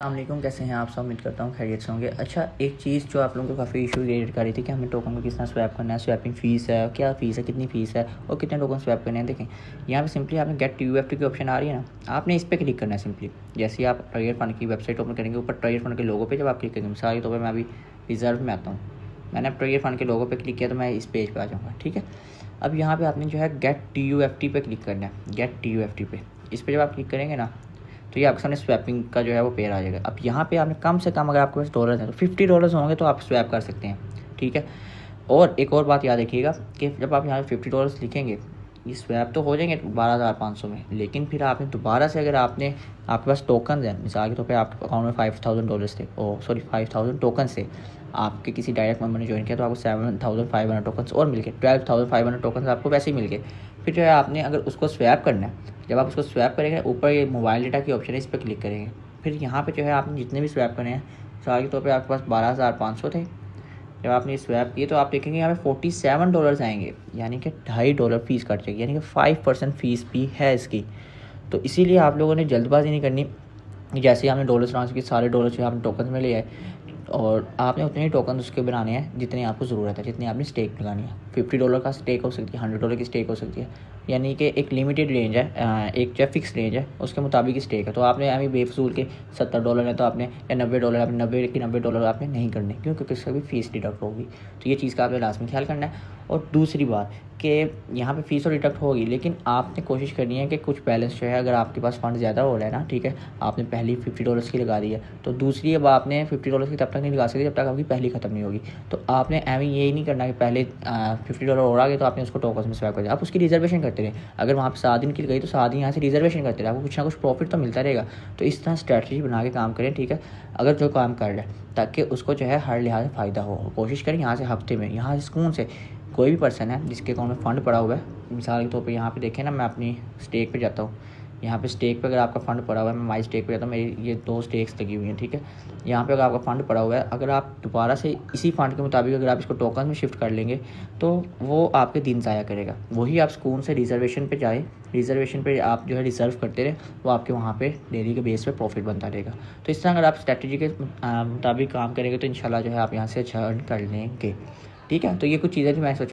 अस्सलामुअलैकुम, कैसे हैं आप सब। उम्मीद करता हूँ खैरियत से होंगे। अच्छा, एक चीज़ जो आप लोगों को काफ़ी इशू क्रिएट कर रही थी कि हमें टोकन को किस तरह स्वैप करना है, स्वैपिंग फ़ीस है, क्या फ़ीस है, कितनी फ़ीस है और कितने टोकन स्वैप करने हैं। देखें, यहाँ पे सिंपली आपने गेट यूएफटी की ऑप्शन आ रही है ना, आपने इस पर क्लिक करना है। सिंपली जैसे ही आप ट्रायर फंड की वेबसाइट ओपन करेंगे, ऊपर ट्रायर फंड के लोगो पे जब आप क्लिक करेंगे, मिसाल के तौर पर मैं अभी रिजर्व में आता हूँ, मैंने अब ट्रायर फंड के लोगो पे क्लिक किया तो मैं इस पेज पे आ जाऊँगा। ठीक है, अब यहाँ पे आपने जो है गेट TUFT पे क्लिक करना है। गेट TUFT पे, इस पर जब आप क्लिक करेंगे ना, तो ये आपके सामने स्वैपिंग का जो है वो पेयर आ जाएगा। अब यहाँ पे आपने कम से कम, अगर आपके पास डॉलर है तो $50 होंगे तो आप स्वैप कर सकते हैं। ठीक है, और एक और बात याद रखिएगा कि जब आप यहाँ पे $50 लिखेंगे, ये स्वैप तो हो जाएंगे 12,500 में, लेकिन फिर आपने दोबारा से, अगर आपके पास टोकन है, मिसाल के तौर पे आपके अकाउंट में $5,000 थे, 5,000 टोकन थे, आपके किसी डायरेक्ट मेंबर ने ज्वाइन किया तो आपको 7,500 टोकन और मिल गए, 12,500 टोकन आपको वैसे ही मिल गए। फिर जो है आपने अगर उसको स्वैप करना है, जब आप उसको स्वैप करेंगे, ऊपर ये मोबाइल डेटा की ऑप्शन है, इस पर क्लिक करेंगे। फिर यहाँ पे जो है आपने जितने भी स्वैप करने हैं, मिसाल के तौर पे आपके पास 12,500 थे, जब आपने स्वैप किए तो आप देखेंगे यहाँ पे $47 आएंगे, यानी कि $2.5 फ़ीस कट जाएगी, यानी कि 5% फ़ीस भी है इसकी। तो इसीलिए आप लोगों ने जल्दबाजी नहीं करनी। जैसे ही आपने डॉलर ट्रांसफर किए, सारे डॉलर जो है आपने टोकन में ले आए, और आपने उतने ही टोकन उसके बनाने हैं जितनी आपको ज़रूरत है, जितनी आपने स्टेक लगानी है। $50 का स्टेक हो सकती है, $100 की स्टेक हो सकती है, यानी कि एक लिमिटेड रेंज है, एक जो फिक्स रेंज है उसके मुताबिक स्टेक है। तो आपने अभी बेफजूल के $70 है तो आपने, या $90 आपने, $90 आपने नहीं करने, क्योंकि उसका भी फ़ीस डिडक्ट होगी। तो ये चीज़ का आपने लास्ट में ख्याल करना है। और दूसरी बात कि यहाँ पे फ़ीस और डिडक्ट होगी, लेकिन आपने कोशिश करनी है कि कुछ बैलेंस जो है, अगर आपके पास फंड ज़्यादा हो रहा है ना, ठीक है, आपने पहली $50 की लगा दी है, तो दूसरी अब आपने $50 की तब तक नहीं लगा सकते जब तक आपकी पहली ख़त्म नहीं होगी। तो आपने एवं यही नहीं करना कि पहले $50 और आ गए तो आपने उसको टोकन में स्वैप कर दिया। आप उसकी रिजर्वेशन करते रहे, अगर वहाँ पर 7 दिन की गई तो 7 दिन यहाँ से रिजर्वेशन करते रहे, आपको कुछ ना कुछ प्रॉफिट तो मिलता रहेगा। तो इस तरह स्ट्रैटेजी बना के काम करें, ठीक है, अगर जो काम कर रहा है, ताकि उसको जो है हर लिहाज से फ़ायदा हो। कोशिश करें यहाँ से हफ्ते में, यहाँ से सुकून से, कोई भी पर्सन है जिसके अकाउंट में फ़ंड पड़ा हुआ है, मिसाल के तौर पे यहाँ पे देखें ना, मैं अपनी स्टेक पे जाता हूँ, यहाँ पे स्टेक पे अगर आपका फ़ंड पड़ा हुआ है, मैं माई स्टेक पे जाता हूँ, मेरी ये 2 स्टेक्स लगी हुई हैं। ठीक है, यहाँ पे अगर आपका फ़ंड पड़ा हुआ है, अगर आप दोबारा से इसी फ़ंड के मुताबिक अगर आप इसको टोकन में शिफ्ट कर लेंगे तो वो आपके दिन ज़ाया करेगा। वही आप सुकून से रिजर्वेशन पे जाएँ, रिजर्वेशन पे आप जो है रिज़र्व करते रहे, वो आपके वहाँ पे डेली के बेस पे प्रॉफिट बनता रहेगा। तो इस तरह अगर आप स्ट्रैटेजी के मुताबिक काम करेंगे तो इंशाल्लाह जो है आप यहाँ से अच्छा अर्न कर लेंगे। ठीक है, तो ये कुछ चीज़ें जो मैं सोच